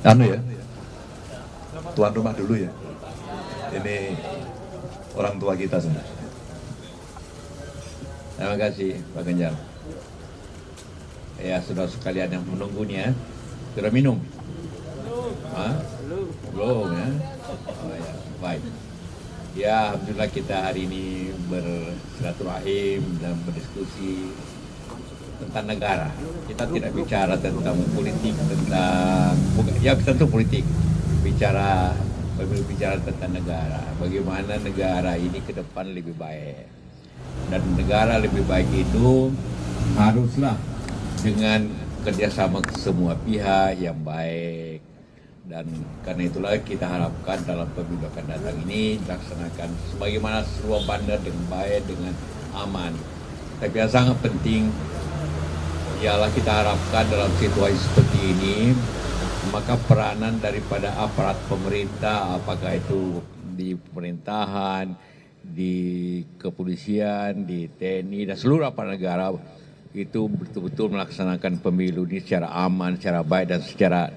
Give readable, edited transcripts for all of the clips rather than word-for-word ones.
Anu ya, tuan rumah dulu ya. Ini orang tua kita semua. Terima kasih Pak Ganjar. Ya, saudara sekalian yang menunggunya, sudah minum? Hah? Belum ya? Oh, ya. Baik. Ya, alhamdulillah kita hari ini bersilaturahim dan berdiskusi tentang negara. Kita tidak bicara tentang politik, ya tentu politik. Bicara tentang negara. Bagaimana negara ini ke depan lebih baik. Dan negara lebih baik itu haruslah dengan kerjasama semua pihak yang baik. Dan karena itulah kita harapkan dalam pemilu akan datang ini dilaksanakan sebagaimana seluruh bandar dengan baik, dengan aman. Tapi yang sangat penting ialah kita harapkan dalam situasi seperti ini, maka peranan daripada aparat pemerintah, apakah itu di pemerintahan, di kepolisian, di TNI, dan seluruh aparat negara, itu betul-betul melaksanakan pemilu ini secara aman, secara baik, dan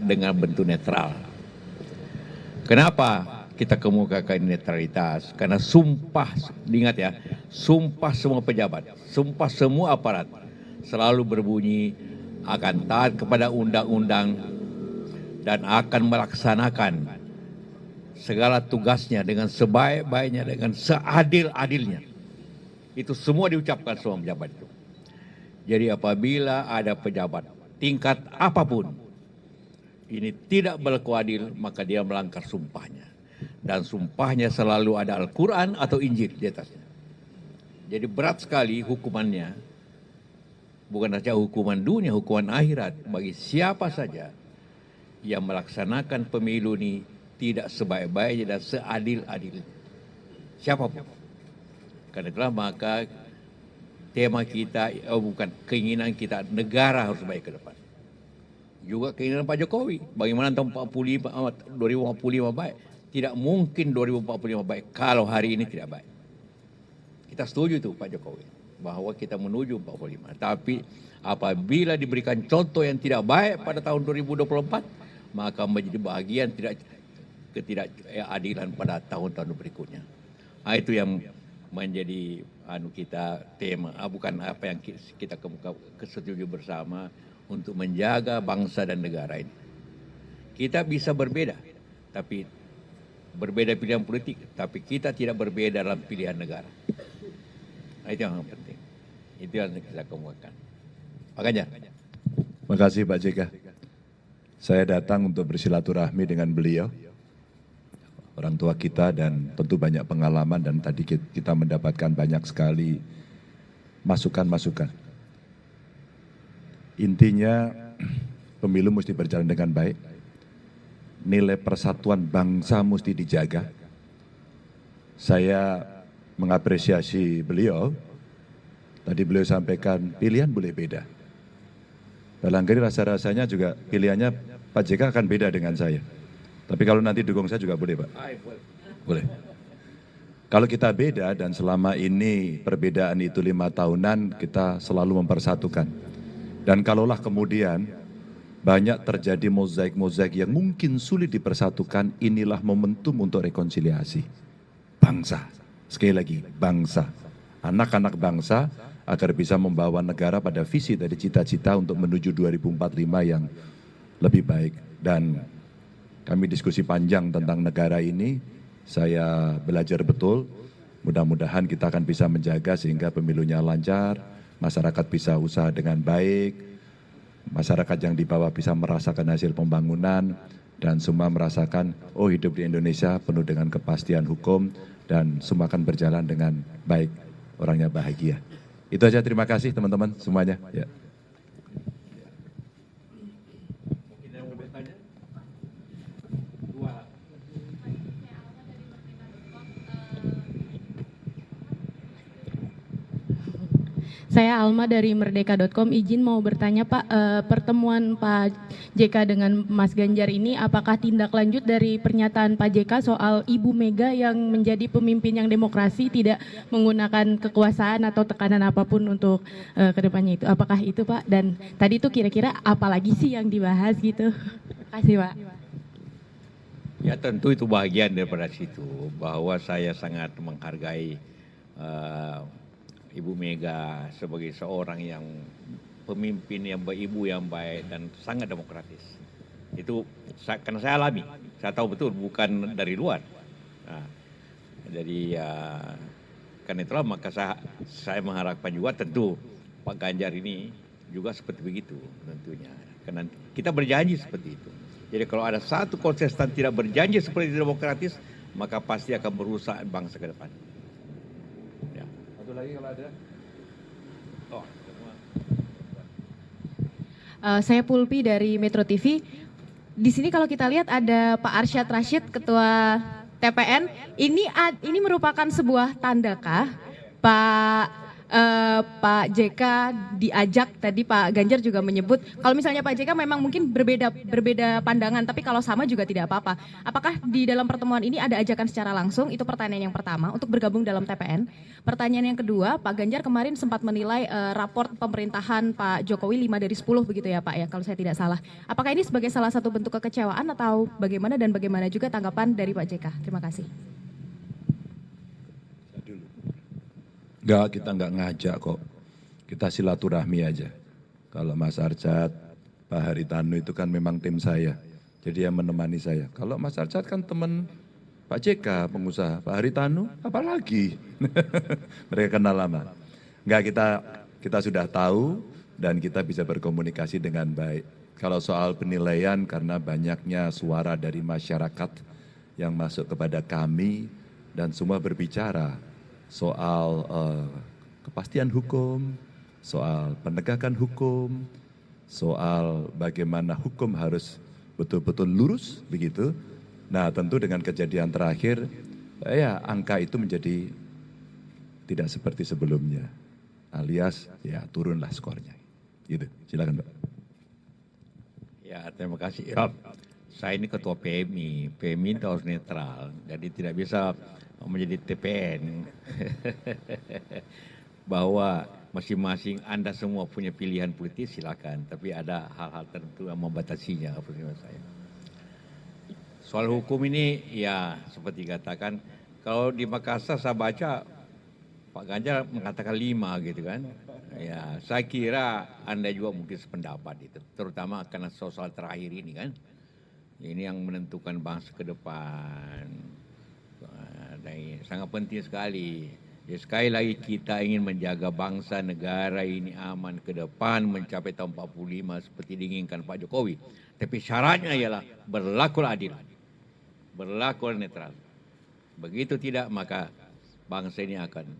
dengan bentuk netral. Kenapa kita kemukakan netralitas? Karena sumpah, ingat ya, sumpah semua pejabat, sumpah semua aparat selalu berbunyi akan taat kepada undang-undang dan akan melaksanakan segala tugasnya dengan sebaik-baiknya, dengan seadil-adilnya. Itu semua diucapkan semua pejabat itu. Jadi apabila ada pejabat tingkat apapun ini tidak berlaku adil, maka dia melanggar sumpahnya. Dan sumpahnya selalu ada Al-Quran atau Injil di atasnya. Jadi berat sekali hukumannya. Bukan saja hukuman dunia, hukuman akhirat bagi siapa saja yang melaksanakan pemilu ini tidak sebaik-baiknya dan seadil-adilnya. Siapapun. Karena itulah maka tema kita, keinginan kita, negara harus baik ke depan. Juga keinginan Pak Jokowi, bagaimana tahun 2045 baik. Tidak mungkin 2045 baik kalau hari ini tidak baik. Kita setuju tuh Pak Jokowi, bahwa kita menuju 45. Tapi apabila diberikan contoh yang tidak baik pada tahun 2024, maka menjadi bagian ketidakadilan pada tahun-tahun berikutnya. Nah, itu yang menjadi kita tema, bukan apa yang kita kesetuju bersama untuk menjaga bangsa dan negara ini. Kita bisa berbeda, tapi berbeda pilihan politik, tapi kita tidak berbeda dalam pilihan negara. Nah, itu yang penting. Itu yang kita kemukakan. Pak Ganjar. Terima kasih Pak JK. Saya datang untuk bersilaturahmi dengan beliau, orang tua kita, dan tentu banyak pengalaman, dan tadi kita mendapatkan banyak sekali masukan-masukan. Intinya pemilu mesti berjalan dengan baik, nilai persatuan bangsa mesti dijaga. Saya mengapresiasi beliau, tadi beliau sampaikan pilihan boleh beda. Barangkali rasa-rasanya juga pilihannya Pak JK akan beda dengan saya. Tapi kalau nanti dukung saya juga boleh Pak? Boleh. Kalau kita beda dan selama ini perbedaan itu 5 tahunan, kita selalu mempersatukan. Dan kalaulah kemudian banyak terjadi mozaik-mozaik yang mungkin sulit dipersatukan, inilah momentum untuk rekonsiliasi bangsa. Sekali lagi, bangsa. Anak-anak bangsa agar bisa membawa negara pada visi dari cita-cita untuk menuju 2045 yang lebih baik. Dan kami diskusi panjang tentang negara ini, saya belajar betul, mudah-mudahan kita akan bisa menjaga sehingga pemilunya lancar, masyarakat bisa usaha dengan baik, masyarakat yang di bawah bisa merasakan hasil pembangunan, dan semua merasakan, oh hidup di Indonesia penuh dengan kepastian hukum, dan semua akan berjalan dengan baik, orangnya bahagia. Itu aja, terima kasih teman-teman semuanya. Ya. Saya Saya Alma dari Merdeka.com, izin mau bertanya Pak, pertemuan Pak JK dengan Mas Ganjar ini apakah tindak lanjut dari pernyataan Pak JK soal Ibu Mega yang menjadi pemimpin yang demokrasi, tidak menggunakan kekuasaan atau tekanan apapun untuk kedepannya itu? Apakah itu Pak? Dan tadi itu kira-kira apa lagi sih yang dibahas gitu? Terima kasih Pak. Ya tentu itu bagian daripada situ, bahwa saya sangat menghargai Ibu Mega sebagai seorang yang pemimpin yang ibu yang baik dan sangat demokratis. Itu karena saya alami, saya tahu betul, bukan dari luar. Nah, jadi karena itulah maka saya mengharapkan juga tentu Pak Ganjar ini juga seperti begitu tentunya. Karena kita berjanji seperti itu. Jadi kalau ada satu kontestan tidak berjanji seperti demokratis, maka pasti akan merusak bangsa ke depan. Ya. Satu lagi kalau ada. Oh, Saya Pulpi dari Metro TV. Di sini kalau kita lihat ada Pak Arsyad Rashid, Ketua TPN. Ini merupakan sebuah tandakah Pak JK diajak, tadi Pak Ganjar juga menyebut kalau misalnya Pak JK memang mungkin berbeda pandangan, tapi kalau sama juga tidak apa-apa. Apakah di dalam pertemuan ini ada ajakan secara langsung? Itu pertanyaan yang pertama untuk bergabung dalam TPN. Pertanyaan yang kedua, Pak Ganjar kemarin sempat menilai raport pemerintahan Pak Jokowi 5 dari 10 begitu ya Pak ya, kalau saya tidak salah. Apakah ini sebagai salah satu bentuk kekecewaan atau bagaimana, dan bagaimana juga tanggapan dari Pak JK? Terima kasih. Enggak, kita enggak ngajak kok. Kita silaturahmi aja. Kalau Mas Arsyad, Pak Haritanu itu kan memang tim saya. Jadi yang menemani saya. Kalau Mas Arsyad kan teman Pak JK, pengusaha. Pak Haritanu, apalagi. Mereka kenal lama. Enggak, kita sudah tahu dan kita bisa berkomunikasi dengan baik. Kalau soal penilaian karena banyaknya suara dari masyarakat yang masuk kepada kami dan semua berbicara soal kepastian hukum, soal penegakan hukum, soal bagaimana hukum harus betul-betul lurus begitu. Nah tentu dengan kejadian terakhir, ya angka itu menjadi tidak seperti sebelumnya, alias ya turunlah skornya. Gitu, silakan Pak. ya terima kasih. Ya, saya ini ketua PMI, PMI itu harus netral, jadi tidak bisa menjadi TPN. Bahwa masing-masing Anda semua punya pilihan politik silakan, tapi ada hal-hal tertentu yang membatasinya menurut saya. Soal hukum ini ya seperti katakan, kalau di Makassar saya baca Pak Ganjar mengatakan 5 gitu kan. Ya, saya kira Anda juga mungkin sependapat itu, terutama karena soal terakhir ini kan. Ini yang menentukan bangsa ke depan. Dan sangat penting sekali. Ya, sekali lagi kita ingin menjaga bangsa negara ini aman ke depan mencapai tahun 45 seperti diinginkan Pak Jokowi. Tapi syaratnya ialah berlaku adil, berlaku netral. Begitu tidak maka bangsa ini akan